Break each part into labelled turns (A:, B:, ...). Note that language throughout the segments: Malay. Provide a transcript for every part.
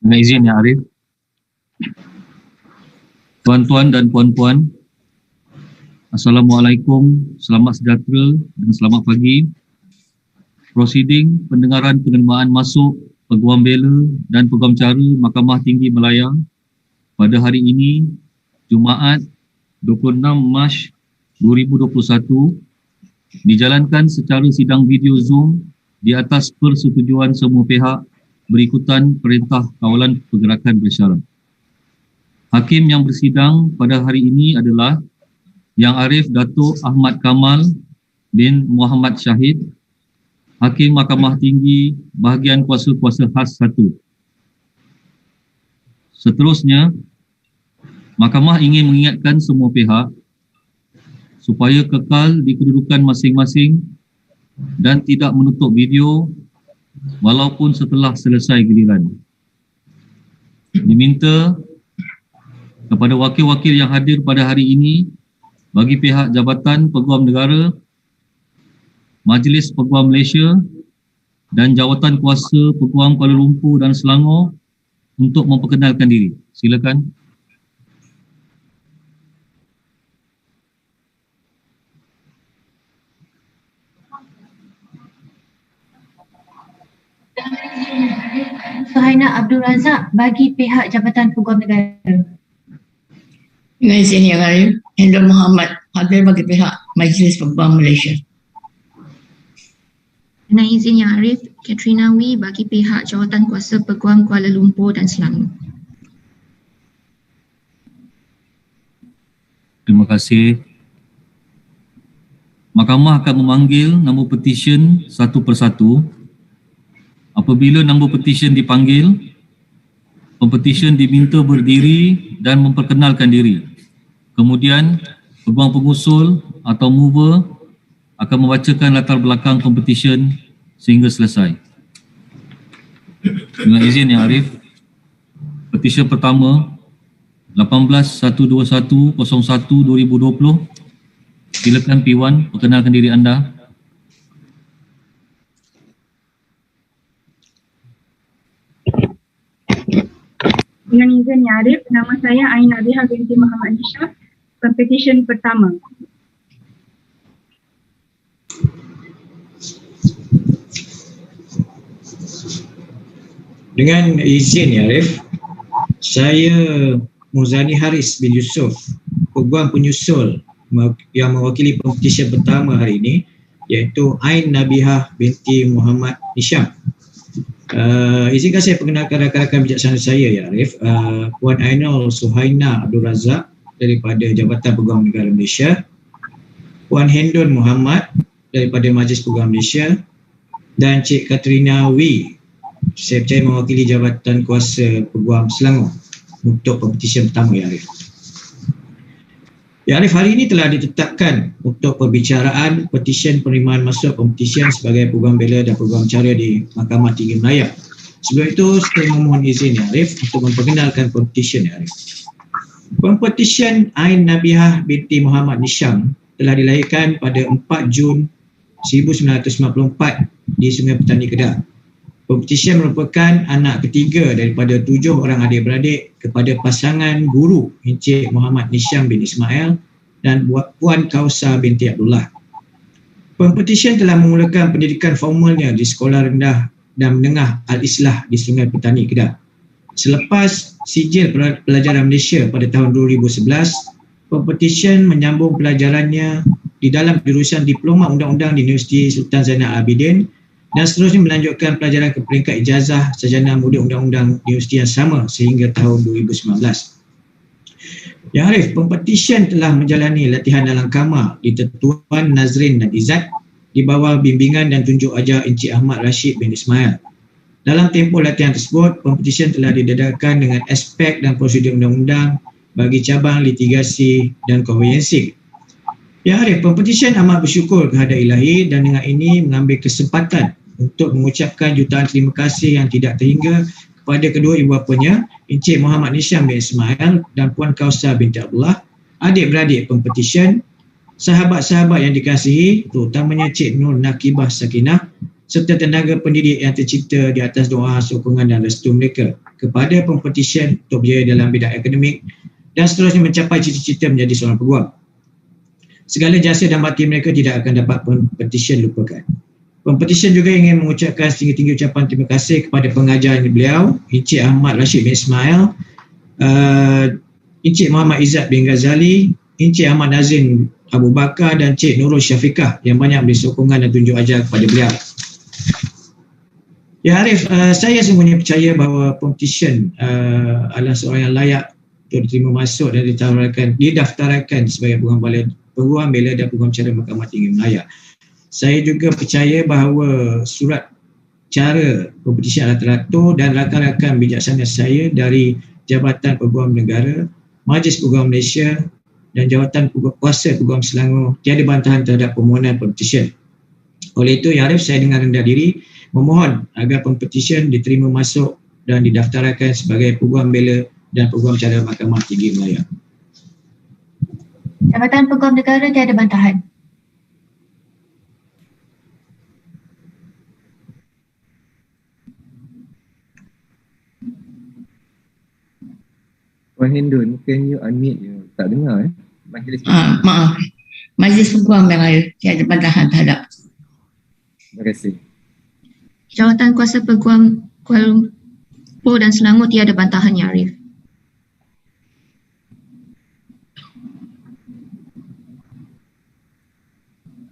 A: Dengan izin Yang Arif, tuan-tuan dan puan-puan, Assalamualaikum, selamat sejahtera dan selamat pagi. Prosiding pendengaran penerimaan masuk Peguam Bela dan Peguam Cara Mahkamah Tinggi Malaya pada hari ini, Jumaat 26 Mac 2021, dijalankan secara sidang video Zoom di atas persetujuan semua pihak berikutan Perintah Kawalan Pergerakan Bersyarat. Hakim yang bersidang pada hari ini adalah Yang Arif Dato Ahmad Kamal bin Muhammad Shahid, Hakim Mahkamah Tinggi Bahagian Kuasa-Kuasa Khas 1. Seterusnya, Mahkamah ingin mengingatkan semua pihak supaya kekal di kedudukan masing-masing dan tidak menutup video walaupun setelah selesai giliran. Diminta kepada wakil-wakil yang hadir pada hari ini bagi pihak Jabatan Peguam Negara, Majlis Peguam Malaysia dan Jawatan Kuasa Peguam Kuala Lumpur dan Selangor untuk memperkenalkan diri. Silakan.
B: Suhaina Abdul Razak bagi pihak Jabatan Peguam Negara.
C: Dengan izin Yang Arif, Hendra Muhammad hadir bagi pihak Majlis Peguam Malaysia.
D: Dengan izin Yang Arif, Katrina Wee bagi pihak Jawatan Kuasa Peguam Kuala Lumpur dan Selangor.
A: Terima kasih. Mahkamah akan memanggil nombor petisyen satu persatu. Apabila nombor petisyen dipanggil, pempetisyen diminta berdiri dan memperkenalkan diri. Kemudian, peguam pengusul atau mover akan membacakan latar belakang pempetisyen sehingga selesai. Dengan izin Yang Arif, petisyen pertama 18-121-01-2020. Silakan P1 perkenalkan diri anda.
E: Dengan izin Yang Arif, nama saya Ain Nabiha binti Muhammad Nishaf, Pempetisyen pertama.
F: Dengan izin Yang Arif, saya Muzani Haris bin Yusof, Peguam penyusul yang mewakili pempetisyen pertama hari ini, iaitu Ain Nabiha binti Muhammad Nishaf. Izinkan saya perkenalkan rakan-rakan bijaksana saya, Ya Arif. Puan Ainul Suhaina Abdul Razak daripada Jabatan Peguam Negara Malaysia, Puan Hendon Muhammad daripada Majlis Peguam Malaysia, dan Cik Katrina Wee, saya percaya mewakili Jabatan Kuasa Peguam Selangor untuk pempetisyen pertama, Ya Arif. Ya Arif, hari ini telah ditetapkan untuk perbicaraan petisyen penerimaan masuk pempetisyen sebagai Peguam Bela dan Peguam Cara di Mahkamah Tinggi Malaya. Sebelum itu, saya memohon izin Ya Arif untuk memperkenalkan pempetisyen, Ya Arif. Pempetisyen Ain Nabihah binti Muhammad Nisham telah dilahirkan pada 4 Jun 1994 di Sungai Petani, Kedah. Pempetisyen merupakan anak ketiga daripada 7 orang adik-beradik kepada pasangan guru Encik Muhammad Nisham bin Ismail dan Puan Kausa binti Abdullah. Pempetisyen telah memulakan pendidikan formalnya di Sekolah Rendah dan Menengah Al-Islah di Sungai Petani, Kedah. Selepas sijil pelajaran Malaysia pada tahun 2011, pempetisyen menyambung pelajarannya di dalam jurusan Diploma Undang-Undang di Universiti Sultan Zainal Abidin dan seterusnya melanjutkan pelajaran ke peringkat ijazah sarjana muda undang-undang di universiti yang sama sehingga tahun 2019. Yang Arif, pempetisyen telah menjalani latihan dalam kamar di Tetuan Nazrin dan Izzat di bawah bimbingan dan tunjuk ajar Encik Ahmad Rashid bin Ismail. Dalam tempoh latihan tersebut, pempetisyen telah didedahkan dengan aspek dan prosedur undang-undang bagi cabang litigasi dan konvensif. Yang Arif, pempetisyen amat bersyukur kehadrat Ilahi dan dengan ini mengambil kesempatan untuk mengucapkan jutaan terima kasih yang tidak terhingga kepada kedua ibu bapanya, Encik Muhammad Nisham bin Ismail dan Puan Kausa binti Abdullah, adik-beradik pempetisyen, sahabat-sahabat yang dikasihi, terutamanya Cik Nur Nakibah Sakinah, serta tenaga pendidik yang tercipta di atas doa, sokongan dan restu mereka kepada pempetisyen untuk berjaya dalam bidang akademik dan seterusnya mencapai cita-cita menjadi seorang peguam. Segala jasa dan bakti mereka tidak akan dapat pempetisyen lupakan. Pempetisyen juga ingin mengucapkan setinggi-tinggi ucapan terima kasih kepada pengajar beliau, Encik Ahmad Rashid bin Ismail, Encik Muhammad Izzat bin Ghazali, Encik Ahmad Nazim Abu Bakar dan Cik Nurul Syafiqah yang banyak beri sokongan dan tunjuk ajar kepada beliau. Ya Arif, saya sungguhnya percaya bahawa pempetisyen adalah seorang yang layak untuk diterima masuk dan didaftaraikan sebagai Peguam Bela dan Peguam Cara Mahkamah Tinggi Malaya. Saya juga percaya bahawa surat cara pempetisyen adalah teratur dan rakan-rakan bijaksana saya dari Jabatan Peguam Negara, Majlis Peguam Malaysia dan Jawatan Kuasa Peguam Selangor tiada bantahan terhadap permohonan pempetisyen. Oleh itu, Ya Arif, saya dengan rendah diri memohon agar pempetisyen diterima masuk dan didaftarkan sebagai Peguam Bela dan Peguam Cara Mahkamah Tinggi Malaya.
B: Jabatan Peguam Negara tiada bantahan.
G: Puan Hendon, can you unmute you? Tak dengar Majlis.
C: Maaf. Majlis Peguam yang ada tiada bantahan terhadap.
G: Terima kasih.
D: Jawatan Kuasa Peguam Kuala Lumpur dan Selangor tiada bantahan, Ya Arif.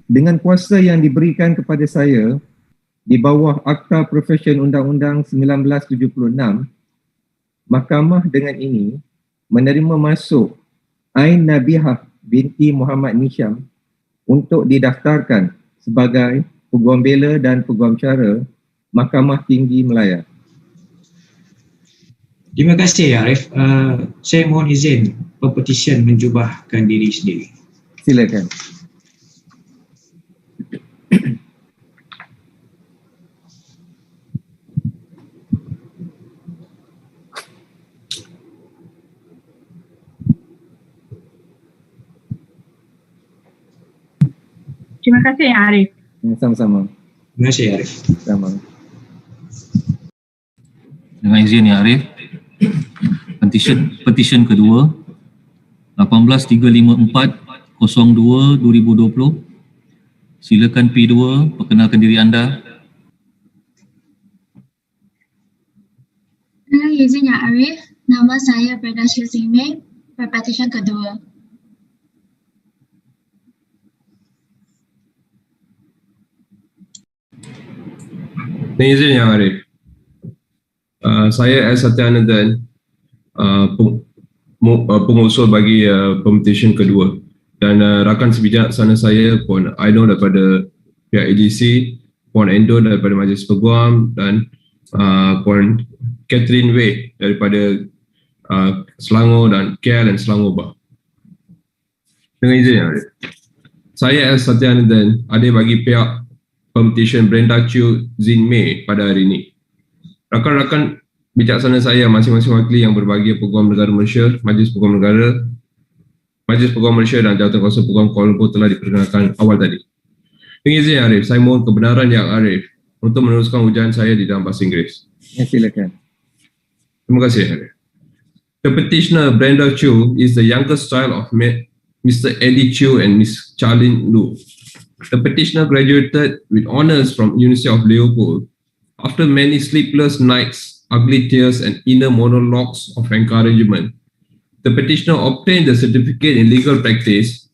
G: Dengan kuasa yang diberikan kepada saya di bawah Akta Profesyen Undang-Undang 1976, Mahkamah dengan ini menerima masuk Ain Nabihah binti Muhammad Nisham untuk didaftarkan sebagai Peguam Bela dan Peguam Cara Mahkamah Tinggi Malaya.
F: Terima kasih Ya Arif. Saya mohon izin pempetisyen menjubahkan diri sendiri.
G: Silakan.
E: Terima kasih Ya Arif.
G: Sama-sama.
F: Terima kasih Ya Arif.
G: Sama.
A: Dengan izin Ya Arif, petisyen kedua 18354/02/2020. Silakan P2 perkenalkan diri anda.
H: Dengan izin Ya Arif, nama saya Brenda Shizime, Pempetisyen kedua.
I: Dengan izin Yang Arif, saya S. Satyanandan, pengusul bagi pempetisyen kedua, dan rakan sebijaksana saya Puan Aino daripada pihak AGC, Puan Endo daripada Majlis Peguam dan Puan Catherine Wei daripada Selangor dan KL dan Selangor Bah. Dengan izin Yang Arif, saya S. Satyanandan adik bagi pihak pempetisyen Brenda Chiu Zin Mei pada hari ini. Rakan-rakan bijaksana saya masing-masing wakili yang berbahagia Peguam Negara Malaysia, Majlis Peguam Negara, Majlis Peguam Malaysia dan Jawatan-Kuasa Peguam Kuala Lumpur telah diperkenalkan awal tadi. Dengan izin Yang Arif, saya mohon kebenaran Yang Arif untuk meneruskan ujian saya di dalam bahasa Inggeris.
G: Ya, silakan.
I: Terima kasih Yang Arif. The petitioner Brenda Chiu is the youngest child of Mr. Eddie Chiu and Miss Charlene Lu. The petitioner graduated with honours from University of Liverpool. After many sleepless nights, ugly tears and inner monologues of encouragement, the petitioner obtained a certificate in legal practice.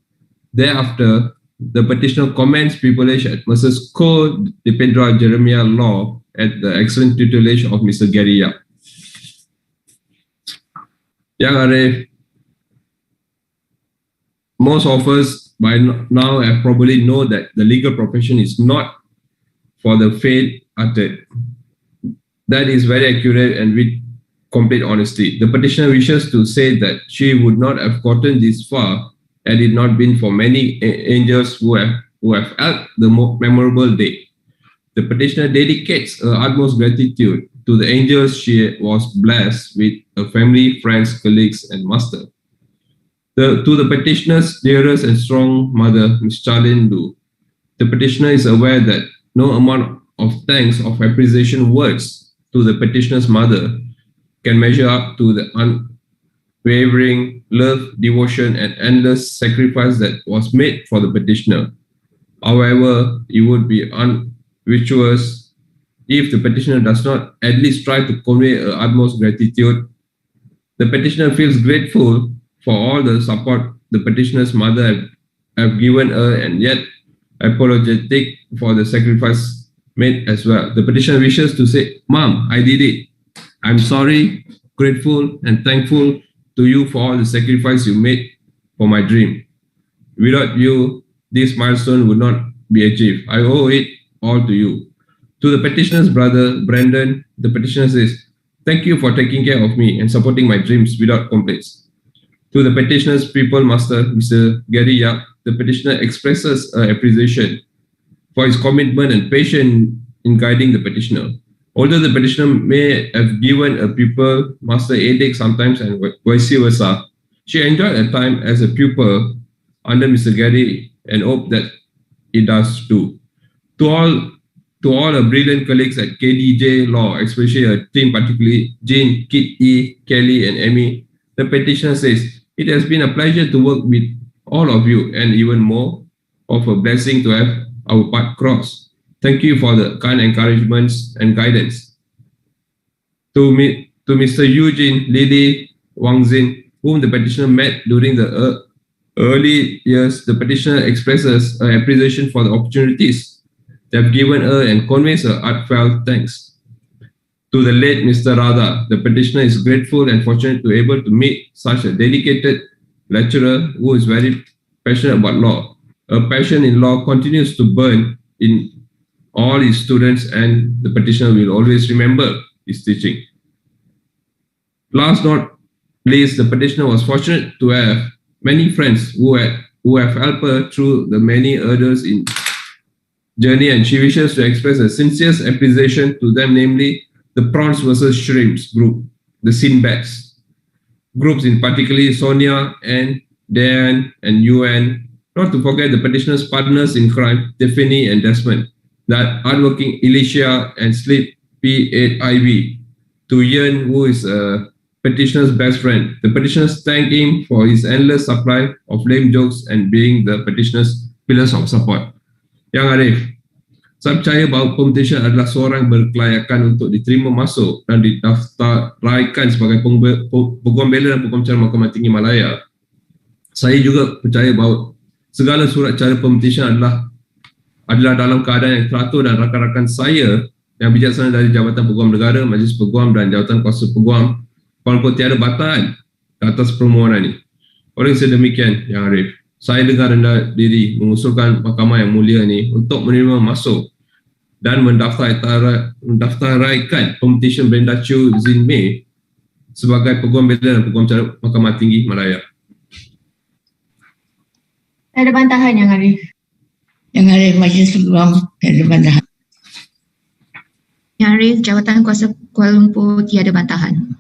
I: Thereafter, the petitioner commenced pupillage at Masa School de Pedra Jeremiah Law at the excellent tutelage of Mr. Gary Yap. Yang Arif, most of us by now have probably know that the legal profession is not for the faint-hearted. That is very accurate and with complete honesty. The petitioner wishes to say that she would not have gotten this far had it not been for many angels who have helped the memorable day. The petitioner dedicates her utmost gratitude to the angels she was blessed with, her family, friends, colleagues, and master. To the petitioner's dearest and strong mother, Ms. Charlene Lu, the petitioner is aware that no amount of thanks, of appreciation words to the petitioner's mother can measure up to the unwavering love, devotion, and endless sacrifice that was made for the petitioner. However, it would be unvirtuous if the petitioner does not at least try to convey utmost gratitude. The petitioner feels grateful for all the support the petitioner's mother have given her, and yet apologetic for the sacrifice made as well. The petitioner wishes to say, "Mom, I did it. I'm sorry, grateful, and thankful to you for all the sacrifice you made for my dream. Without you, this milestone would not be achieved. I owe it all to you." To the petitioner's brother, Brandon, the petitioner says, "Thank you for taking care of me and supporting my dreams without complaints." To the petitioner's people master, Mr. Gary Yap, the petitioner expresses appreciation for his commitment and patience in guiding the petitioner. Although the petitioner may have given a pupil master headache sometimes and vice versa, she enjoyed her time as a pupil under Mr. Gary and hope that it does too. To all her brilliant colleagues at KDJ Law, especially her team, particularly Jane, Kit E, Kelly, and Amy, the petitioner says, "It has been a pleasure to work with all of you, and even more of a blessing to have our path crossed. Thank you for the kind encouragements and guidance." To Mr. Eugene Lily Wangzin, whom the petitioner met during the early years, the petitioner expresses appreciation for the opportunities they have given her and conveys her heartfelt thanks. To the late Mr. Radha, the petitioner is grateful and fortunate to be able to meet such a dedicated lecturer who is very passionate about law. Her passion in law continues to burn in all his students, and the petitioner will always remember his teaching. Last not least, the petitioner was fortunate to have many friends who have helped her through the many hurdles in journey, and she wishes to express a sincere appreciation to them, namely the Prawns versus Shrimps group, the Sinbats groups, in particularly Sonia and Dan and Yuan, not to forget the petitioner's partners in crime, Tiffany and Desmond, that hardworking Alicia and Sleepy 8 Ivy, to Ian, who is a petitioner's best friend. The petitioners thank him for his endless supply of lame jokes and being the petitioner's pillars of support. Yang Arif, saya percaya bahawa Pempetisyen adalah seorang berkelayakan untuk diterima masuk dan didaftaraikan sebagai Peguam Bela dan Peguam Cara Mahkamah Tinggi Malaya. Saya juga percaya bahawa segala surat cara Pempetisyen adalah dalam keadaan yang teratur, dan rakan-rakan saya yang bijaksana dari Jabatan Peguam Negara, Majlis Peguam dan Jawatan Kuasa Peguam walaupun tiada bataan ke atas permohonan ini. Oleh sedemikian, Yang Arif, saya dengan rendah diri mengusulkan Mahkamah yang mulia ini untuk menerima masuk dan mendaftaraikan Pempetisyen Brenda Chiu Zin Mei sebagai Peguam Bela dan Peguam Cara Mahkamah Tinggi Malaya.
B: Ada bantahan Yang Arif?
C: Yang Arif, Majlis Peguam tiada bantahan.
D: Yang Arif, Jawatan Kuasa Kuala Lumpur tiada bantahan.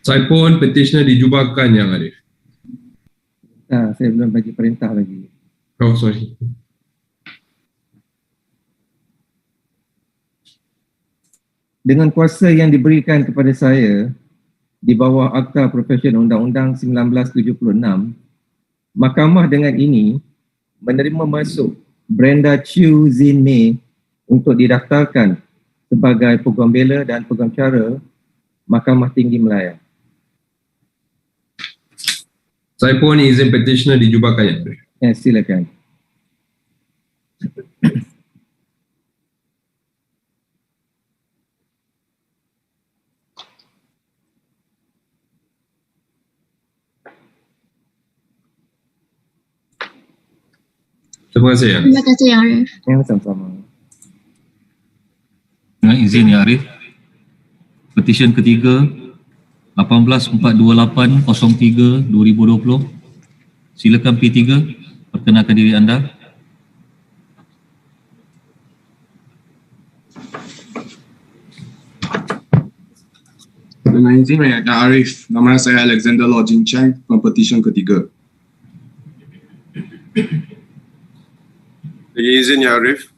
I: Saya pun petitioner dijubakan, Yang Arif.
G: Saya belum bagi perintah lagi.
I: Oh, sorry.
G: Dengan kuasa yang diberikan kepada saya di bawah Akta Profesyen Undang-Undang 1976, Mahkamah dengan ini menerima masuk Brenda Chiu Zin Mei untuk didaftarkan sebagai Peguam Bela dan Peguam Cara Mahkamah Tinggi Malaya.
I: Saya pun izin petitioner dijubakan, Yang Arif.
G: Ya, silakan.
I: Terima kasih, Yang.
H: Terima kasih Yang Arif.
G: Yang sama-sama.
A: Dengan izin Ya Arif, petisyen ketiga 18.428.03.2020. Silakan P3, perkenalkan diri anda.
J: Dengan izin Yang Arif, nama saya Alexander Law Jin Chang, Pempetisyen ketiga.
K: Dengan izin Ya Arif,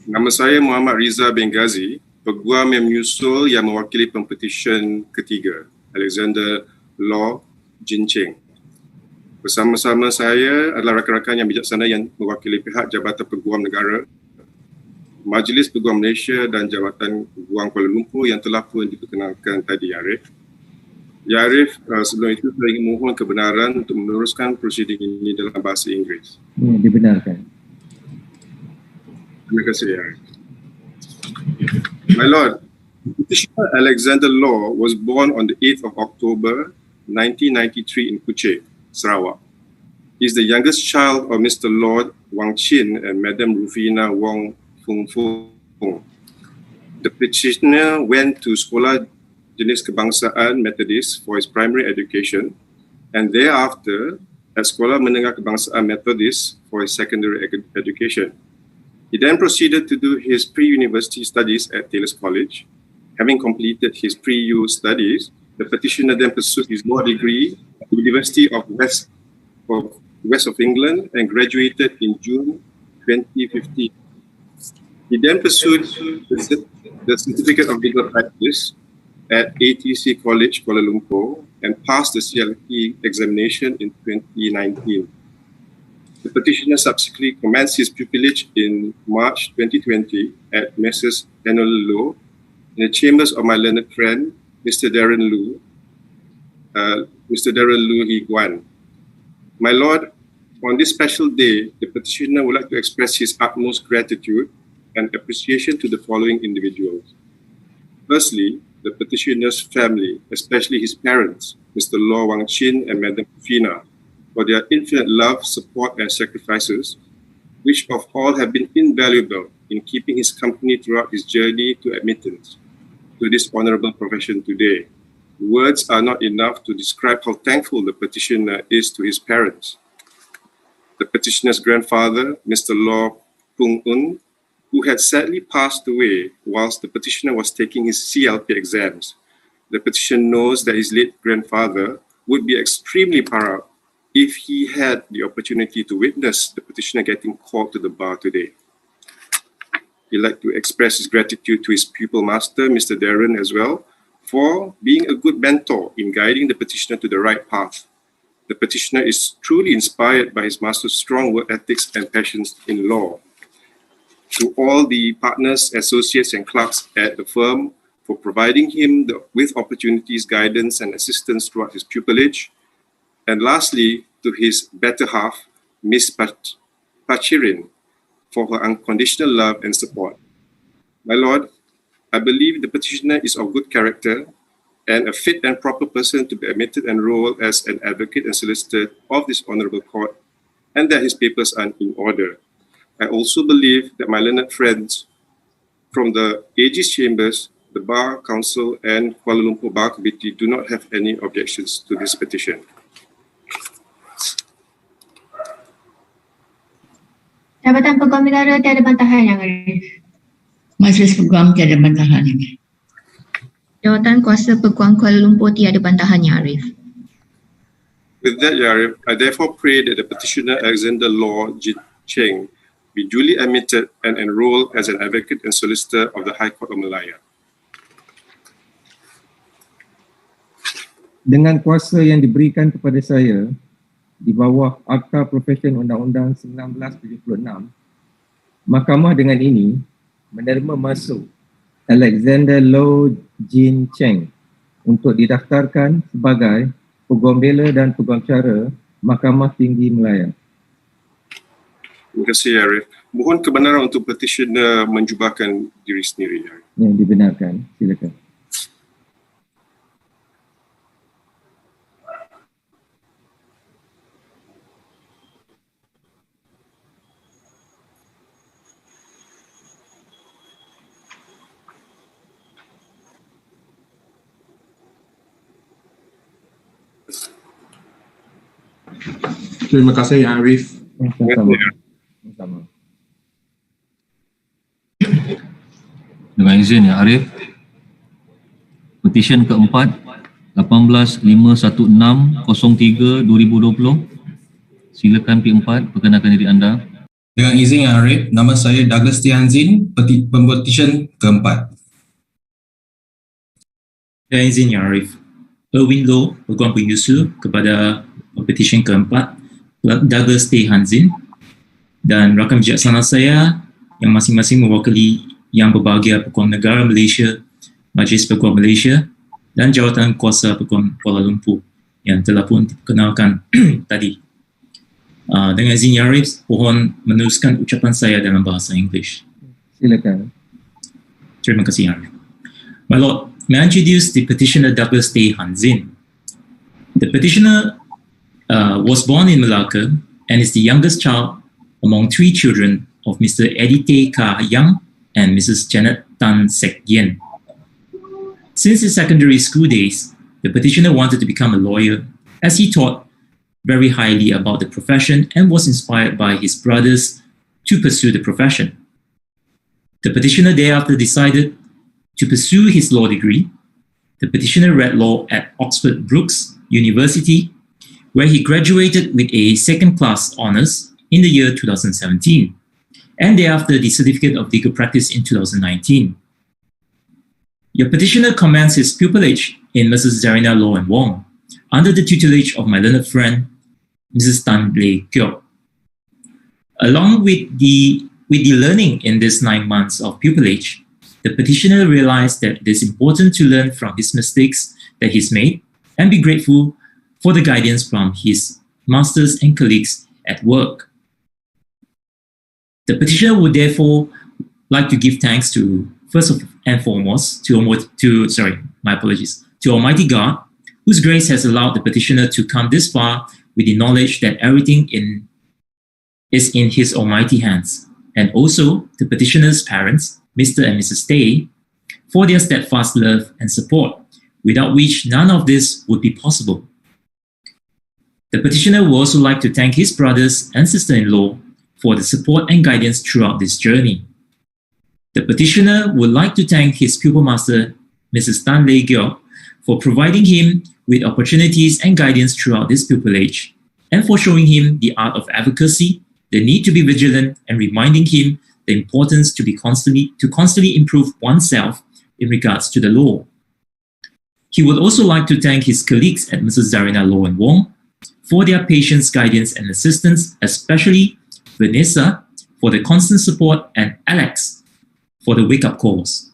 J: Nama saya Muhammad Riza bin Ghazi, Peguam yang menyusul yang mewakili Pempetisyen ketiga, Alexander Law Jincing. Bersama-sama saya adalah rakan-rakan yang bijaksana yang mewakili pihak Jabatan Peguam Negara, Majlis Peguam Malaysia dan Jabatan Peguam Kuala Lumpur yang telah pun diperkenalkan tadi, Arif. Ya Arif, sebelum itu saya ingin mohon kebenaran untuk meneruskan prosiding ini dalam bahasa Inggeris.
G: Dibenarkan.
J: Terima kasih, Arif. My Lord, Petitioner Alexander Law was born on the 8th of October 1993 in Kuching, Sarawak. He is the youngest child of Mr. Lord Wang Chin and Madam Rufina Wong Fung Fung. The petitioner went to Sekolah Jenis Kebangsaan Methodist for his primary education and thereafter at Sekolah Menengah Kebangsaan Methodist for his secondary education. He then proceeded to do his pre-university studies at Taylor's College. Having completed his pre-U studies, the petitioner then pursued his law degree at the University of West of England and graduated in June 2015. He then pursued the Certificate of Legal Practice at ATC College, Kuala Lumpur and passed the CLP examination in 2019. The petitioner subsequently commenced his pupillage in March 2020 at Messrs. Annual Law in the chambers of my learned friend, Mr. Darren Lu He Guan. My Lord, on this special day, the petitioner would like to express his utmost gratitude and appreciation to the following individuals. Firstly, the petitioner's family, especially his parents, Mr. Law Wang Chin and Madam Fina, for their infinite love, support and sacrifices, which of all have been invaluable in keeping his company throughout his journey to admittance to this honorable profession today. Words are not enough to describe how thankful the petitioner is to his parents. The petitioner's grandfather, Mr. Law Pung Un, who had sadly passed away whilst the petitioner was taking his CLP exams. The petitioner knows that his late grandfather would be extremely proud if he had the opportunity to witness the petitioner getting called to the bar today. He'd like to express his gratitude to his pupil master, Mr. Darren, as well, for being a good mentor in guiding the petitioner to the right path. The petitioner is truly inspired by his master's strong work ethics and passions in law. To all the partners, associates and clerks at the firm for providing him with opportunities, guidance and assistance throughout his pupillage. And lastly, to his better half, Miss Pachirin, for her unconditional love and support. My Lord, I believe the petitioner is of good character and a fit and proper person to be admitted and enrolled as an advocate and solicitor of this honorable court, and that his papers are in order. I also believe that my learned friends from the AG's chambers, the Bar Council and Kuala Lumpur Bar Committee do not have any objections to this petition.
B: Jabatan Peguam Negara tiada bantahan, Yang Arif.
C: Majlis Peguam tiada bantahan.
D: Jawatan Kuasa Peguam Kuala Lumpur tiada bantahan, Yang Arif.
J: With that, Ya Arif, I therefore pray that the petitioner Alexander Law Cheng be duly admitted and enrolled as an advocate and solicitor of the High Court of Malaya.
G: Dengan kuasa yang diberikan kepada saya di bawah Akta Profesyen Undang-Undang 1976, Mahkamah dengan ini menerima masuk Alexander Law Jin Cheng untuk didaftarkan sebagai Peguam Bela dan Peguam Cara Mahkamah Tinggi Malaya.
J: Terima kasih, Arif. Mohon kebenaran untuk petitioner menjubahkan diri sendiri.
G: Yang dibenarkan, silakan.
K: Terima kasih, Yang Arif.
G: Sama-sama.
A: Dengan izin ya Arif, petisyen keempat 18-516-03-2020, silakan P4 perkenalkan diri anda.
L: Dengan izin Yang Arif, nama saya Douglas Tianzin, Pempetisyen keempat.
M: Dengan izin Yang Arif, Erwin Low, Peguam Penyusul kepada Pempetisyen keempat, Douglas T. Hanzin, dan rakan bijaksana saya yang masing-masing mewakili Yang Berbahagia Peguam Negara Malaysia, Majlis Peguam Malaysia dan Jawatan Kuasa Peguam Kuala Lumpur yang telah pun diperkenalkan tadi. Dengan izin Yang Arif, mohon meneruskan ucapan saya dalam bahasa Inggeris.
G: Silakan.
M: Terima kasih Yang Arif. My Lord, may I introduce the petitioner Douglas T. Hanzin. The petitioner was born in Malacca and is the youngest child among 3 children of Mr. Eddie T. Kah Yang and Mrs. Janet Tan Sek Yen. Since his secondary school days, the petitioner wanted to become a lawyer as he thought very highly about the profession and was inspired by his brothers to pursue the profession. The petitioner thereafter decided to pursue his law degree. The petitioner read law at Oxford Brookes University, where he graduated with a second-class honours in the year 2017, and thereafter the Certificate of Legal Practice in 2019. Your petitioner commenced his pupillage in Mrs. Zarina Law and Wong, under the tutelage of my learned friend, Mrs. Tan Lei Kyo. Along with the learning in these 9 months of pupillage, the petitioner realized that it is important to learn from his mistakes that he's made and be grateful for the guidance from his masters and colleagues at work. The petitioner would therefore like to give thanks to, first and foremost, to Almighty God, whose grace has allowed the petitioner to come this far with the knowledge that everything is in his almighty hands, and also the petitioner's parents, Mr. and Mrs. Tay, for their steadfast love and support, without which none of this would be possible. The petitioner would also like to thank his brothers and sister-in-law for the support and guidance throughout this journey. The petitioner would like to thank his pupil master, Mrs. Tan Lei Gyo, for providing him with opportunities and guidance throughout this pupillage, and for showing him the art of advocacy, the need to be vigilant, and reminding him the importance to constantly improve oneself in regards to the law. He would also like to thank his colleagues at Mrs. Zarina Law and Wong for their patience, guidance, and assistance, especially Vanessa for the constant support and Alex for the wake-up calls.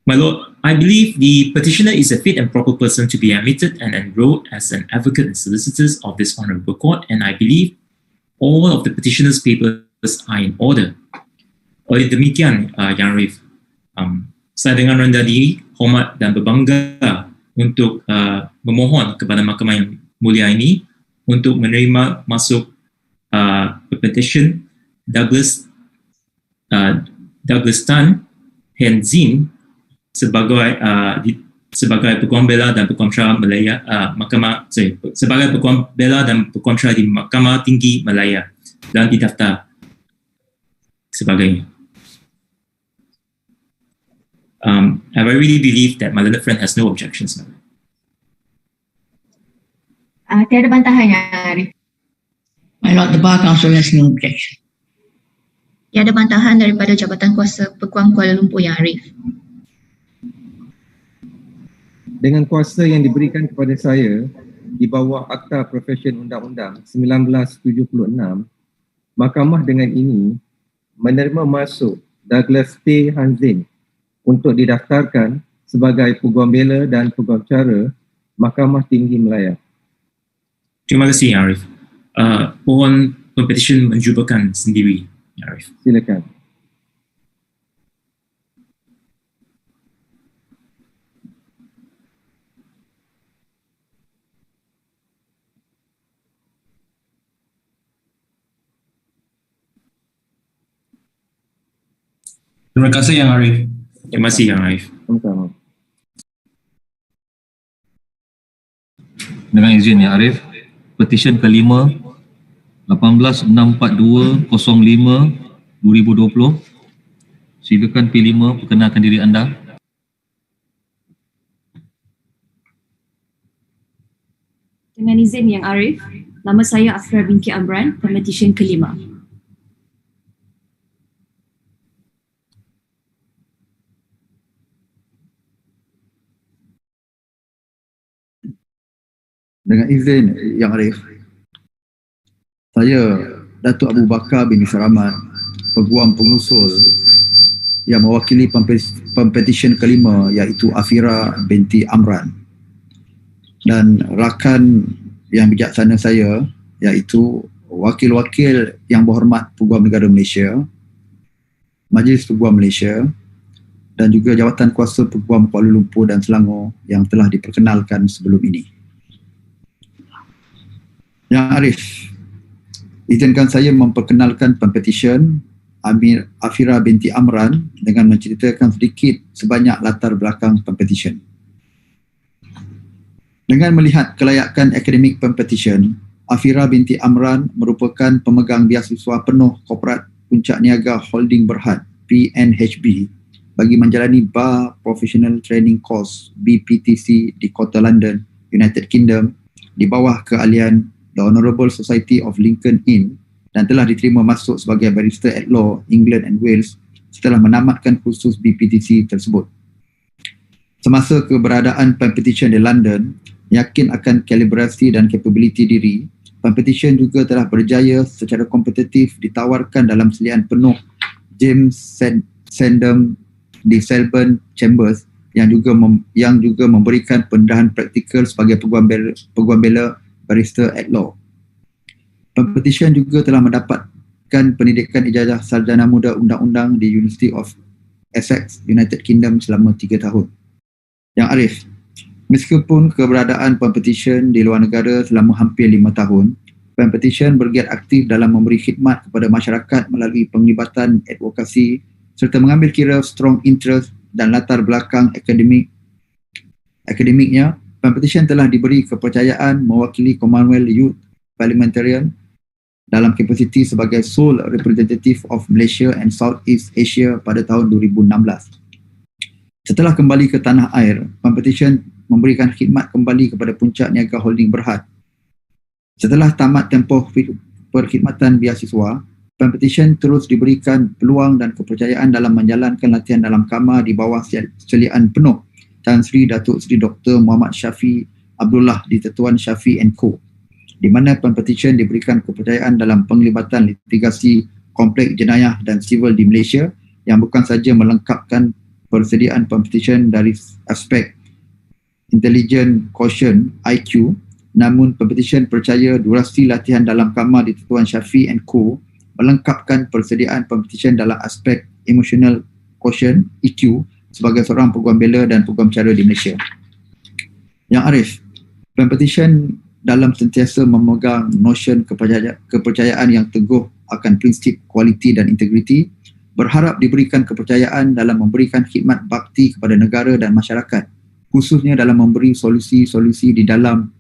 M: My Lord, I believe the petitioner is a fit and proper person to be admitted and enrolled as an advocate and solicitors of this honorable court, and I believe all of the petitioner's papers are in order. Oleh demikian, Yang Arif, saya dengan rendah diri, hormat dan berbangga untuk memohon kepada mahkamah yang mulia ini untuk menerima masuk Pempetisyen Douglas Tan Hanzin sebagai Peguam Bela dan Peguam Cara Malaya, sebagai Peguam Bela dan Peguam Cara di Mahkamah Tinggi Malaya dan didaftar sebagainya. I really believe that my learned friend has no objections.
B: Tiada bantahan Yang Arif.
C: My Lord, the Bar Council has no objection.
D: Tiada bantahan daripada Jabatan Kuasa Peguam Kuala Lumpur Yang Arif.
G: Dengan kuasa yang diberikan kepada saya di bawah Akta Profesyen Undang-Undang 1976, Mahkamah dengan ini menerima masuk Douglas T. Hanzin untuk didaftarkan sebagai Peguam Bela dan Peguam Cara Mahkamah Tinggi Malaya.
M: Terima kasih Yang Arif. Mohon Pempetisyen mencubakan sendiri Yang Arif.
G: Silakan.
L: Terima kasih Yang Arif.
M: Terima kasih Yang Arif.
G: Sama-sama.
A: Dengan izin Yang Arif, petisyen kelima 18-642-05-2020. Silakan P5 perkenalkan diri anda.
N: Dengan izin Yang Arif, Nama saya Afra binti Amran, Pempetisyen kelima.
O: Dengan izin Yang Arif, saya Dato Abu Bakar bin Saramat, Peguam pengusul yang mewakili Pempetisyen kelima, iaitu Afira binti Amran, dan rakan yang bijaksana saya, iaitu wakil-wakil yang berhormat Peguam Negara Malaysia, Majlis Peguam Malaysia, dan juga Jawatan Kuasa Peguam Kuala Lumpur dan Selangor yang telah diperkenalkan sebelum ini. Yang Arif, izinkan saya memperkenalkan Pempetisyen Afira binti Amran dengan menceritakan sedikit sebanyak latar belakang Pempetisyen. Dengan melihat kelayakan akademik Pempetisyen, Afira binti Amran merupakan pemegang beasiswa penuh Korporat Puncak Niaga Holding Berhad (PNHB) bagi menjalani Bar Professional Training Course (BPTC) di Kota London, United Kingdom di bawah keahlian The Honourable Society of Lincoln Inn, dan telah diterima masuk sebagai Barrister at Law England and Wales setelah menamatkan kursus BPTC tersebut. Semasa keberadaan Pempetisyen di London, yakin akan kalibrasi dan kapabiliti diri, Pempetisyen juga telah berjaya secara kompetitif ditawarkan dalam selian penuh James Sandham di Selborne Chambers yang juga memberikan pendedahan praktikal sebagai Peguam Bela Barrister at Law. Pempetisyen juga telah mendapatkan pendidikan ijazah sarjana muda undang-undang di University of Essex, United Kingdom selama 3 tahun. Yang Arif, meskipun keberadaan Pempetisyen di luar negara selama hampir 5 tahun, Pempetisyen bergiat aktif dalam memberi khidmat kepada masyarakat melalui penglibatan advokasi serta mengambil kira strong interest dan latar belakang akademiknya. Pempetisyen telah diberi kepercayaan mewakili Commonwealth Youth Parliamentarian dalam kapasiti sebagai sole representative of Malaysia and Southeast Asia pada tahun 2016. Setelah kembali ke tanah air, Pempetisyen memberikan khidmat kembali kepada Puncak Niaga Holding Berhad. Setelah tamat tempoh perkhidmatan beasiswa, Pempetisyen terus diberikan peluang dan kepercayaan dalam menjalankan latihan dalam kamar di bawah seliaan penuh Tan Sri Datuk Seri Dr. Muhammad Syafi Abdullah di Tetuan Syafi & Co, di mana Pempetisyen diberikan kepercayaan dalam penglibatan litigasi kompleks jenayah dan sivil di Malaysia yang bukan saja melengkapkan persediaan Pempetisyen dari aspek intelligent quotient IQ, namun Pempetisyen percaya durasi latihan dalam kamar di Tetuan Syafi & Co melengkapkan persediaan Pempetisyen dalam aspek emotional quotient EQ sebagai seorang Peguam Bela dan Peguam Cara di Malaysia. Yang Arif, Pempetisyen dalam sentiasa memegang notion kepercayaan yang teguh akan prinsip kualiti dan integriti, berharap diberikan kepercayaan dalam memberikan khidmat bakti kepada negara dan masyarakat, khususnya dalam memberi solusi-solusi di dalam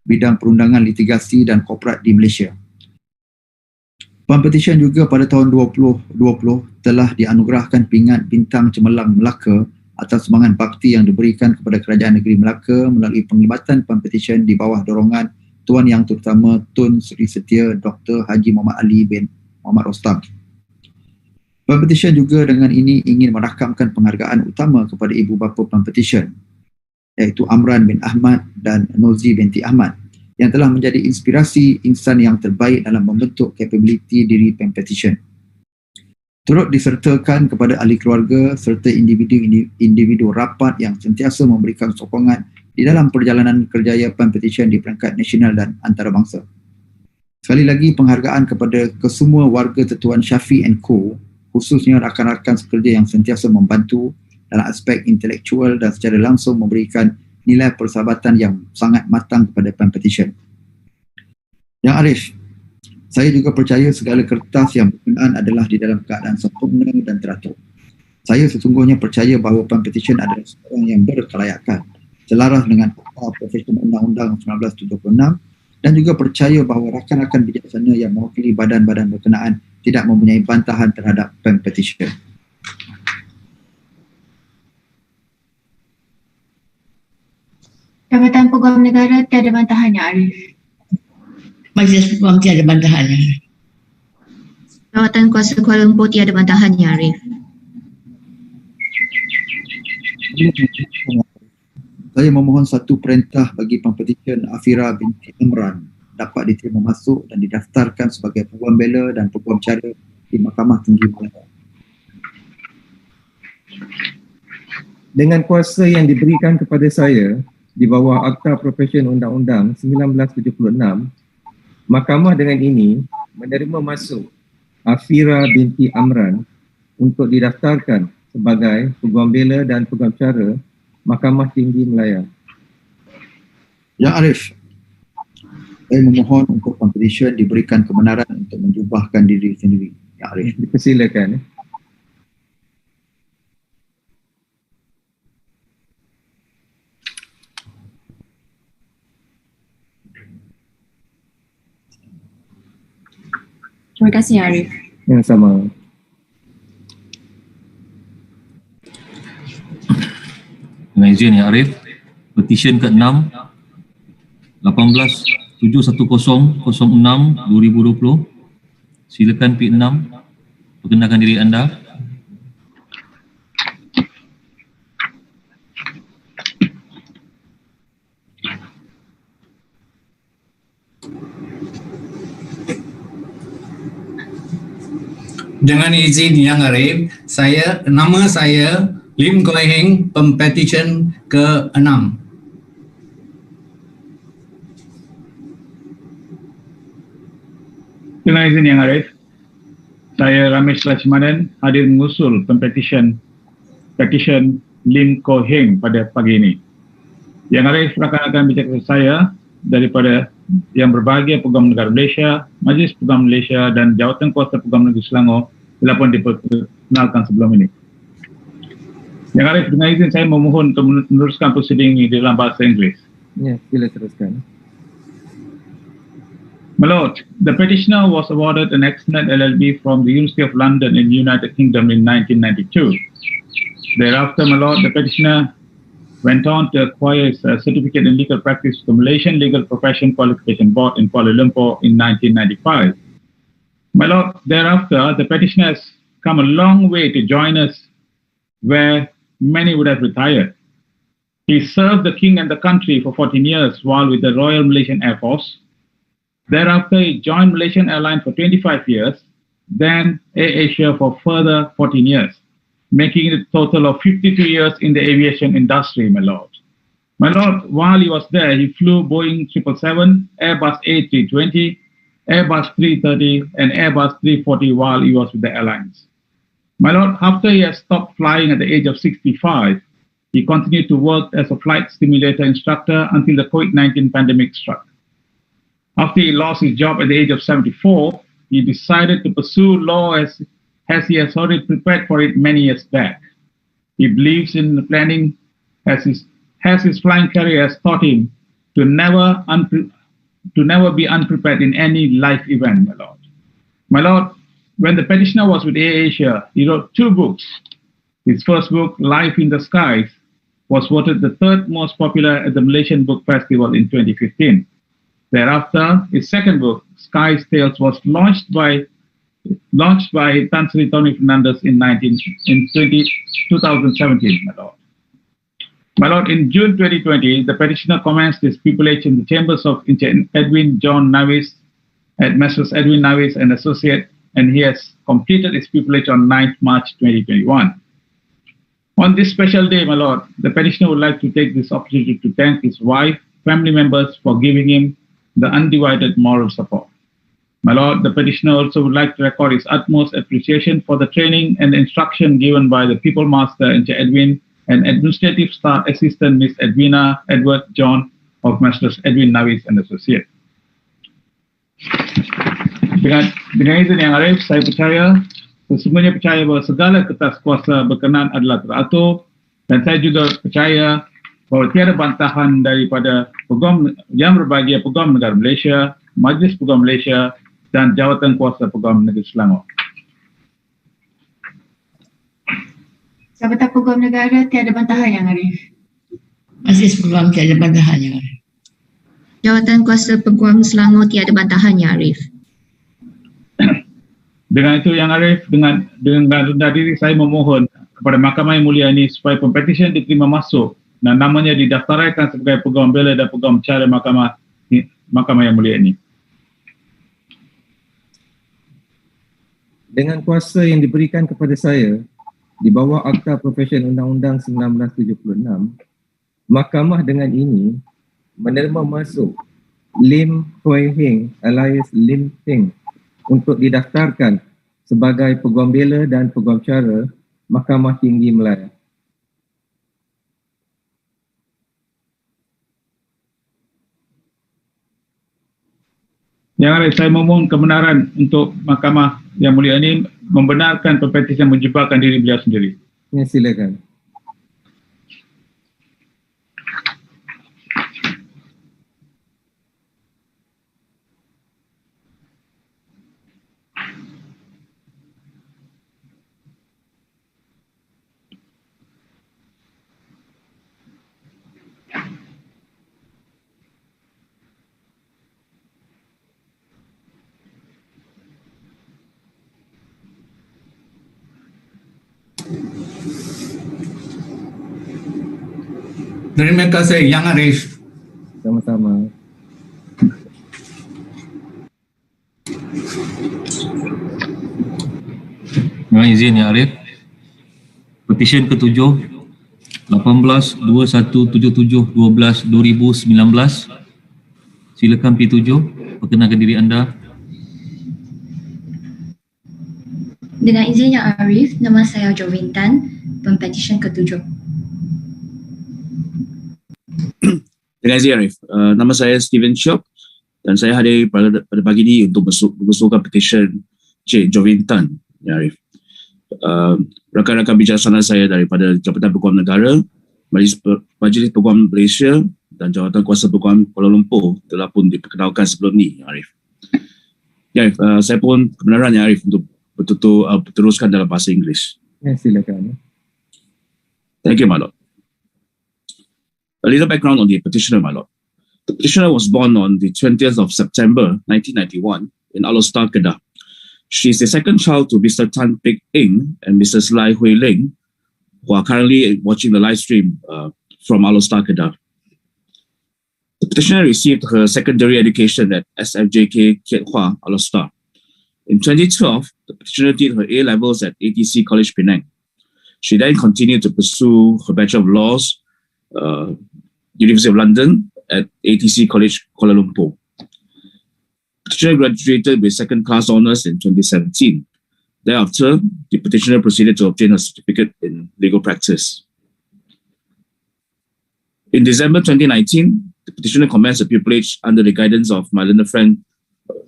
O: bidang perundangan litigasi dan korporat di Malaysia. Pempetisyen juga pada tahun 2020 telah dianugerahkan pingat Bintang Cemerlang Melaka atas semangat bakti yang diberikan kepada Kerajaan Negeri Melaka melalui penglibatan Pempetisyen di bawah dorongan Tuan Yang Terutama Tun Sri Setia Dr. Haji Muhammad Ali bin Muhammad Rostam. Pempetisyen juga dengan ini ingin merakamkan penghargaan utama kepada ibu bapa Pempetisyen, iaitu Amran bin Ahmad dan Nozi binti Ahmad, yang telah menjadi inspirasi insan yang terbaik dalam membentuk kapabiliti diri Pempetisyen. Turut disertakan kepada ahli keluarga serta individu rapat yang sentiasa memberikan sokongan di dalam perjalanan kerjaya Pempetisyen di peringkat nasional dan antarabangsa. Sekali lagi penghargaan kepada kesemua warga Tetuan Syafi & Co, khususnya rakan-rakan sekerja yang sentiasa membantu dalam aspek intelektual dan secara langsung memberikan nilai persahabatan yang sangat matang kepada Pempetisyen. Yang Arif, saya juga percaya segala kertas yang berkenaan adalah di dalam keadaan sempurna dan teratur. Saya sesungguhnya percaya bahawa Pempetisyen adalah seorang yang berkelayakan, selaras dengan Fakta Profesional Undang-Undang 1976, dan juga percaya bahawa rakan-rakan bijaksana yang mewakili badan-badan berkenaan tidak mempunyai bantahan terhadap Pempetisyen.
B: Jabatan Peguam Negara tiada bantahannya, Arif.
C: Majlis Peguam tiada bantahan Yang Arif.
D: Jawatan Kuasa Kuala Lumpur tiada bantahan Yang Arif.
O: Saya memohon satu perintah bagi Pempetisyen Afira binti Imran dapat diterima masuk dan didaftarkan sebagai Peguam Bela dan Peguam Cara di Mahkamah Tinggi Kuala.
G: Dengan kuasa yang diberikan kepada saya di bawah Akta Profesyen Undang-Undang 1976, Mahkamah dengan ini menerima masuk Afira binti Amran untuk didaftarkan sebagai Peguam Bela dan Peguam Cara Mahkamah Tinggi Malaya.
O: Yang Arif, saya memohon untuk Pempetisyen diberikan kebenaran untuk menjubahkan diri sendiri. Yang Arif.
G: Dipersilakan.
N: Terima kasih Arif.
G: Yang sama.
A: Dengan izin Yang Arif, petisyen ke-6 18-710-06-2020. Silakan P6 perkenalkan diri anda.
P: Dengan izin Yang Arif, nama saya Lim Koi Heng, Pempetisyen ke-6.
Q: Dengan izin Yang Arif, saya Ramesh Lakshmanan hadir mengusul petition Lim Koi Heng pada pagi ini. Yang Arif rakan-rakan bicara saya daripada Yang Berbahagia Peguam Negara Malaysia, Majlis Peguam Malaysia dan Jawatan Kuasa Peguam Negeri Selangor telah pun diperkenalkan sebelum ini. Yang Arif, dengan izin saya memohon untuk meneruskan prosiding ini dalam bahasa Inggeris.
G: Ya, sila teruskan.
Q: My Lord, the petitioner was awarded an excellent LLB from the University of London in the United Kingdom in 1992. Thereafter, my Lord, the petitioner went on to acquire a certificate in legal practice from the Malaysian Legal Profession Qualification Board in Kuala Lumpur in 1995. My Lord, thereafter, the petitioner has come a long way to join us where many would have retired. He served the King and the country for 14 years while with the Royal Malaysian Air Force. Thereafter, he joined Malaysian Airlines for 25 years, then AirAsia for further 14 years, making it a total of 52 years in the aviation industry, my Lord. My Lord, while he was there, he flew Boeing 777, Airbus A320, Airbus 330, and Airbus 340 while he was with the airlines. My Lord, after he has stopped flying at the age of 65, he continued to work as a flight simulator instructor until the COVID-19 pandemic struck. After he lost his job at the age of 74, he decided to pursue law as he has already prepared for it many years back. He believes in planning as his flying career has taught him to never be unprepared in any life event, my Lord. My Lord, when the petitioner was with AirAsia, he wrote 2 books. His first book, Life in the Skies, was voted the 3rd most popular at the Malaysian Book Festival in 2015. Thereafter, his second book, Sky's Tales, was launched by Tan Sri Tony Fernandez in 2017, my Lord. My Lord, in June 2020, the petitioner commenced his pupillage in the chambers of Edwin John Navis at Messrs. Edwin Navis and Associate, and he has completed his pupillage on 9th March 2021. On this special day, my Lord, the petitioner would like to take this opportunity to thank his wife, family members for giving him the undivided moral support. My Lord, the petitioner also would like to record his utmost appreciation for the training and instruction given by the People Master Encik Edwin and Administrative Staff Assistant Miss Edwina Edward John of Masters Edwin Navis and Associate. Dengan izin Yang Arif, saya sesungguhnya percaya bahawa segala kertas kuasa berkenan adalah teratur, dan saya juga percaya bahawa tiada bantahan daripada Peguam Yang Berbahagia Peguam Negara Malaysia, Majlis Peguam Malaysia dan Jawatan Kuasa Peguam Negeri Selangor.
B: Jabatan Peguam Negara tiada bantahan Yang Arif.
C: Majlis Peguam tiada bantahan Yang Arif.
D: Jawatan Kuasa Peguam Selangor tiada bantahan, Yang Arif.
Q: Dengan itu Yang Arif, dengan rendah diri saya memohon kepada Mahkamah Yang Mulia ini supaya pempetisyen diterima masuk dan namanya didaftaraikan sebagai Peguam Bela dan Peguam Cara Mahkamah Yang Mulia ini.
G: Dengan kuasa yang diberikan kepada saya di bawah Akta Profesyen Undang-Undang 1976, Mahkamah dengan ini menerima masuk Lim Hoi Hing alias Lim Ting untuk didaftarkan sebagai Peguam Bela dan Peguam Cara Mahkamah Tinggi Malaya.
Q: Yang Arif, saya memohon kebenaran untuk Mahkamah Yang Mulia ini membenarkan pempetisyen menjebalkan diri beliau sendiri.
G: Ya, silakan.
P: Terima kasih Yang Arif.
G: Sama-sama.
A: Dengan izin Yang Arif, petisyen ke-7 18-2177-12-2019. Silakan P7, perkenalkan diri anda.
D: Dengan izin Yang Arif, nama saya Jovintan, pempetisyen ke-7.
R: Terima kasih Arif. Nama saya Steven Chok dan saya hadir pada pagi ini untuk mengusulkan petisyen Cik Jovintan, ya Arif. Rakan-rakan bijaksana saya daripada Jabatan Peguam Negara, Majlis Peguam Malaysia dan Jawatan Kuasa Peguam Kuala Lumpur telah pun diperkenalkan sebelum ni, ya Arif. Ya Arif, saya pun kebenaran ya Arif untuk betul-betul teruskan dalam bahasa Inggeris.
G: Ya, silakan.
R: Thank you, my lord. A little background on the petitioner, my lord. The petitioner was born on the 20th of September 1991 in Alostar, Kedah. She is the second child to Mr. Tan Pik Ing and Mrs. Lai Hui Ling, who are currently watching the live stream from Alostar, Kedah. The petitioner received her secondary education at SFJK Kiat Hua, Alostar. In 2012, the petitioner did her A-levels at ATC College Penang. She then continued to pursue her Bachelor of Laws, University of London at ATC College Kuala Lumpur. Petitioner graduated with second-class honours in 2017. Thereafter, the petitioner proceeded to obtain a certificate in legal practice. In December 2019, the petitioner commenced a pupillage under the guidance of my learned friend,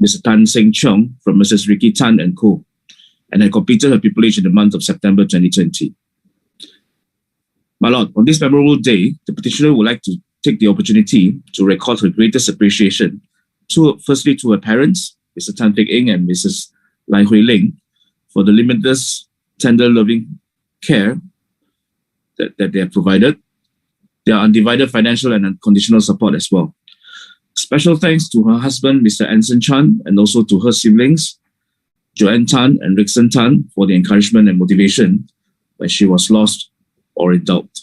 R: Mr. Tan Seng Cheong from Mrs. Ricky Tan and Co., and had completed her pupillage in the month of September 2020. My lord, on this memorable day, the petitioner would like to take the opportunity to record her greatest appreciation firstly to her parents, Mr. Tan Pik Ing and Mrs. Lai Hui Ling, for the limitless, tender, loving care that they have provided, their undivided financial and unconditional support as well. Special thanks to her husband, Mr. Anson Chan, and also to her siblings, Joanne Tan and Rickson Tan, for the encouragement and motivation when she was lost or in doubt.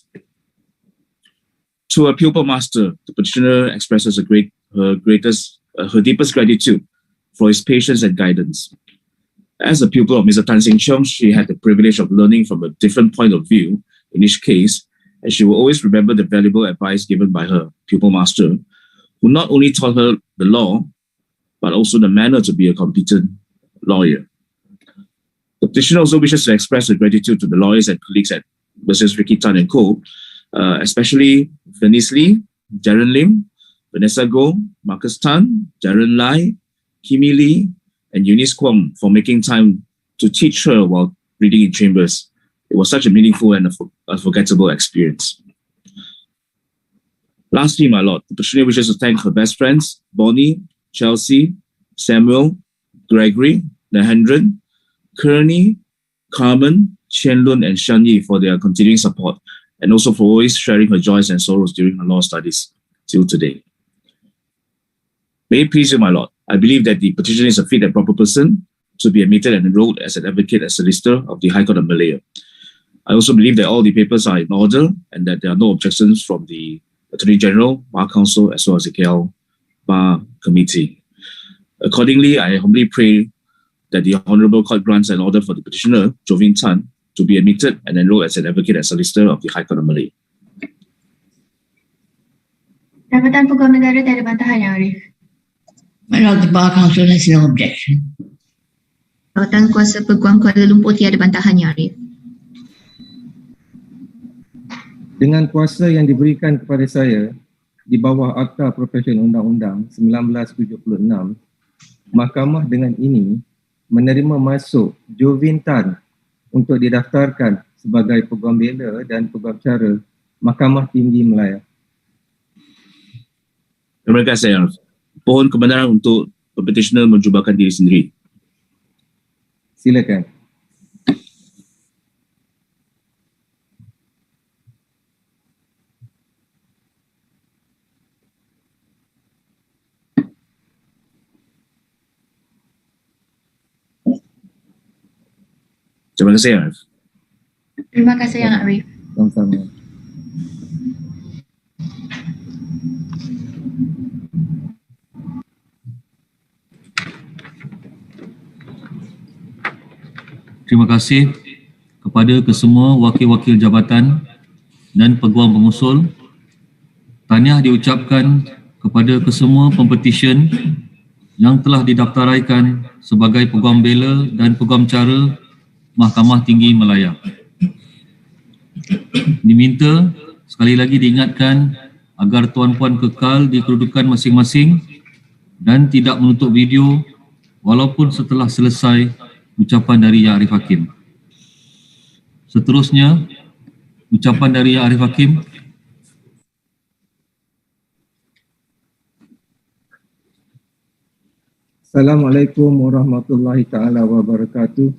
R: To her pupil master, the petitioner expresses her deepest gratitude for his patience and guidance. As a pupil of Mr. Tan Seng Cheong, she had the privilege of learning from a different point of view in each case, and she will always remember the valuable advice given by her pupil master, who not only taught her the law, but also the manner to be a competent lawyer. The petitioner also wishes to express her gratitude to the lawyers and colleagues at Mrs. Ricky Tan and Co., especially Venice Lee, Darren Lim, Vanessa Goh, Marcus Tan, Darren Lai, Kimi Lee, and Eunice Kwong for making time to teach her while reading in chambers. It was such a meaningful and unforgettable experience. Lastly, my lord, the petitioner wishes to thank her best friends, Bonnie, Chelsea, Samuel, Gregory, Nahendran, Kearney, Carmen, Chen Lun, and Shan Yi for their continuing support, and also for always sharing her joys and sorrows during her law studies till today. May it please you, my lord, I believe that the petitioner is a fit and proper person to be admitted and enrolled as an advocate and solicitor of the High Court of Malaya. I also believe that all the papers are in order and that there are no objections from the Attorney General, Bar Council, as well as the KL Bar Committee. Accordingly, I humbly pray that the Honourable Court grants an order for the petitioner, Jovin Tan, to be admitted and enrolled as an advocate and solicitor of the High Court of Malaya.
B: Jabatan Peguam Negara tiada bantahan Yang Arif.
C: My lord, the Bar Council has no objection.
D: Jawatan Kuasa Peguam Kuala Lumpur tiada bantahan Yang Arif.
G: Dengan kuasa yang diberikan kepada saya di bawah Akta Profesion Undang-Undang 1976, Mahkamah dengan ini menerima masuk Jovin Tan untuk didaftarkan sebagai Peguam Bela dan Peguam Cara Mahkamah Tinggi Malaya.
R: Terima kasih. Pohon kebenaran untuk petitioner menjubahkan diri sendiri.
G: Silakan.
R: Terima kasih, Arif.
D: Terima kasih Yang Arif.
G: Sama-sama.
A: Terima kasih kepada kesemua wakil-wakil jabatan dan peguam pengusul. Tahniah diucapkan kepada kesemua pempetisyen yang telah didaftaraikan sebagai Peguam Bela dan Peguam Cara Mahkamah Tinggi Malaya. Diminta sekali lagi diingatkan agar tuan-puan kekal di kedudukan masing-masing dan tidak menutup video walaupun setelah selesai ucapan dari Yang Arif Hakim. Seterusnya, ucapan dari Yang Arif Hakim.
G: Assalamualaikum warahmatullahi taala wabarakatuh.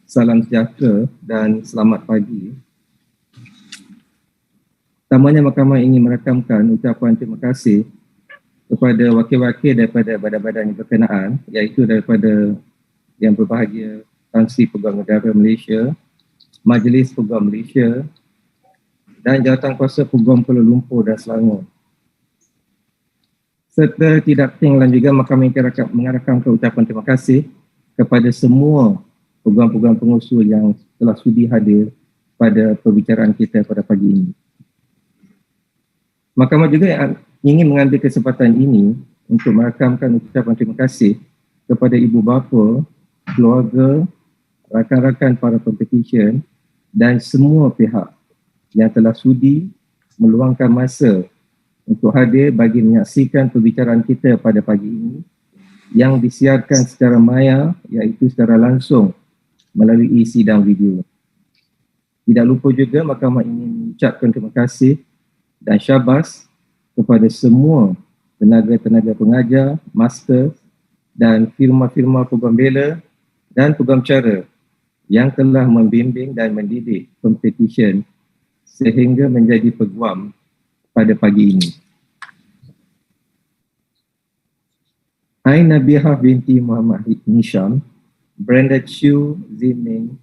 G: Salam sejahtera dan selamat pagi. Pertamanya Mahkamah ingin merakamkan ucapan terima kasih kepada wakil-wakil daripada badan-badan yang berkenaan, iaitu daripada yang berbahagia Tansi Peguam Negara Malaysia, Majlis Peguam Malaysia dan Jawatan-Kuasa Peguam Kuala Lumpur dan Selangor. Serta tidak ketinggalan juga Mahkamah mengarakamkan ucapan terima kasih kepada semua peguam-peguam pengusul yang telah sudi hadir pada perbicaraan kita pada pagi ini. Mahkamah juga ingin mengambil kesempatan ini untuk merakamkan ucapan terima kasih kepada ibu bapa, keluarga, rakan-rakan para pempetisyen dan semua pihak yang telah sudi meluangkan masa untuk hadir bagi menyaksikan perbicaraan kita pada pagi ini yang disiarkan secara maya, iaitu secara langsung melalui sidang video. Tidak lupa juga Mahkamah ingin mengucapkan terima kasih dan syabas kepada semua tenaga-tenaga pengajar, master dan firma-firma Peguam Bela dan Peguam Cara yang telah membimbing dan mendidik pempetisyen sehingga menjadi peguam pada pagi ini. Ain Nabiha binti Muhammad Nisham, Brenda Chu Ziming,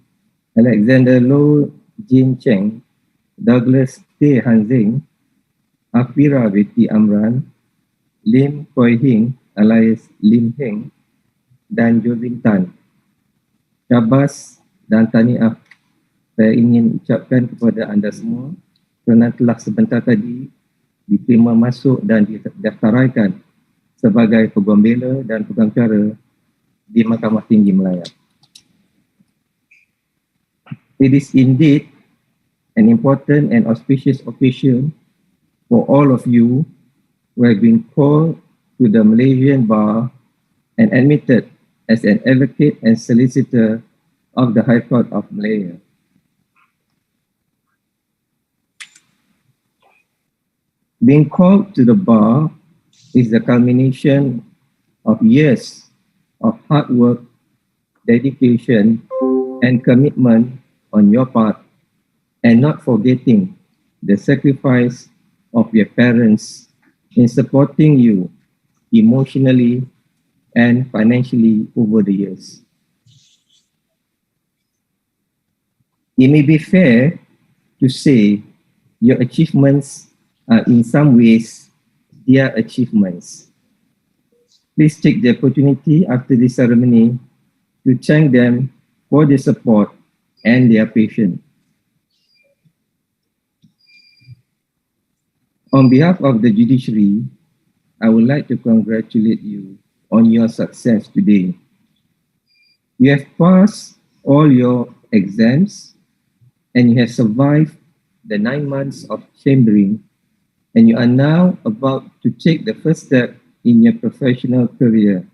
G: Alexander Lo Jin Cheng, Douglas T. Hanzing, Afira binti Amran, Lim Koi Hing alias Lim Heng dan Jovin Tan. Syabas dan tahniah saya ingin ucapkan kepada anda semua kerana telah sebentar tadi diterima masuk dan didaftaraikan sebagai Peguam Bela dan Peguam Cara di Mahkamah Tinggi Malaya. It is indeed an important and auspicious occasion for all of you who have been called to the Malaysian Bar and admitted as an advocate and solicitor of the High Court of Malaya. Being called to the bar is the culmination of years of hard work, dedication, and commitment on your part, and not forgetting the sacrifice of your parents in supporting you emotionally, and financially over the years. It may be fair to say your achievements are in some ways their achievements. Please take the opportunity after this ceremony to thank them for their support and their patience. On behalf of the judiciary, I would like to congratulate you on your success today. You have passed all your exams and you have survived the 9 months of chambering, and you are now about to take the first step in your professional career.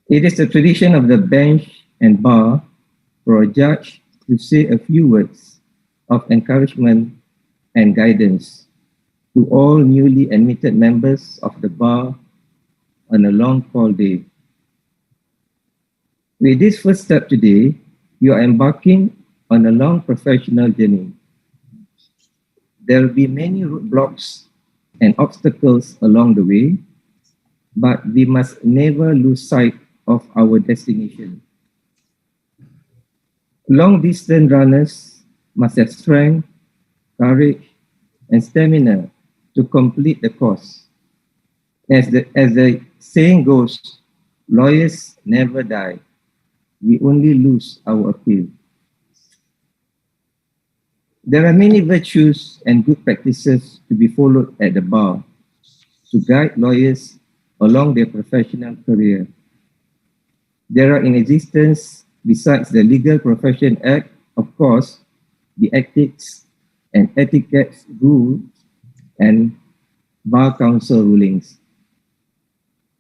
G: It is the tradition of the bench and bar for a judge to say a few words of encouragement and guidance to all newly admitted members of the bar on a long call day. With this first step today, you are embarking on a long professional journey. There will be many roadblocks and obstacles along the way, but we must never lose sight of our destination. Long-distance runners must have strength, courage, and stamina to complete the course. As the saying goes, lawyers never die. We only lose our appeal. There are many virtues and good practices to be followed at the bar to guide lawyers along their professional career. There are in existence, besides the Legal Profession Act, of course, the ethics and etiquette rules and Bar Council rulings.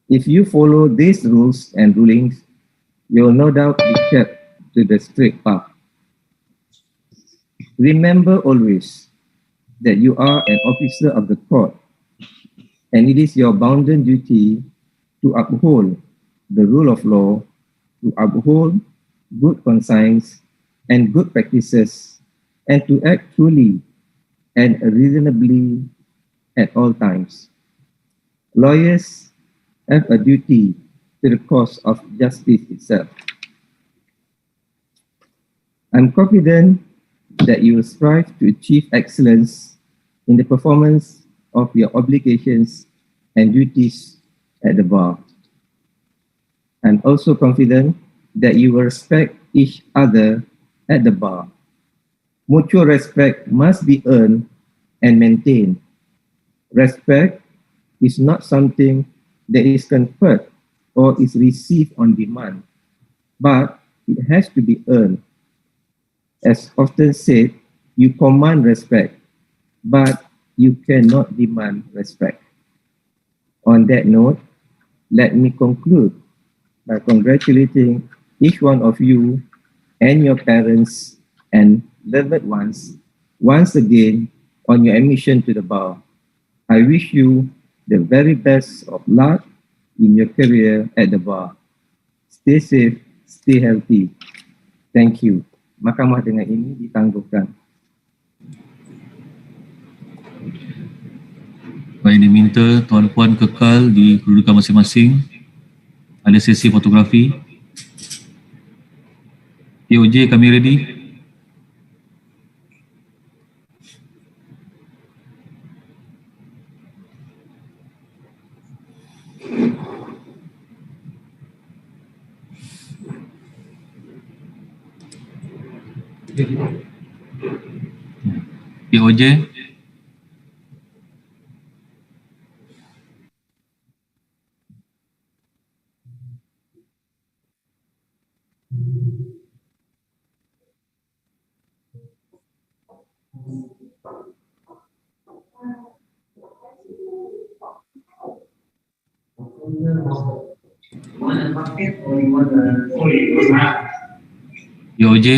G: If you follow these rules and rulings, you will no doubt be kept to the straight path. Remember always that you are an officer of the court, and it is your bounden duty to uphold the rule of law, to uphold good conscience and good practices, and to act truly and reasonably at all times. Lawyers have a duty to the cause of justice itself. I'm confident that you will strive to achieve excellence in the performance of your obligations and duties at the bar. I'm also confident that you will respect each other at the bar. Mutual respect must be earned and maintained. Respect is not something that is conferred or is received on demand, but it has to be earned. As often said, you command respect, but you cannot demand respect. On that note, let me conclude by congratulating each one of you and your parents and loved ones once again on your admission to the bar. I wish you the very best of luck in your career at the bar. Stay safe, stay healthy. Thank you. Mahkamah dengan ini ditangguhkan.
A: Saya diminta tuan-puan kekal di kedudukan masing-masing. Ada sesi fotografi. POJ, kami ready? POJ. POJ.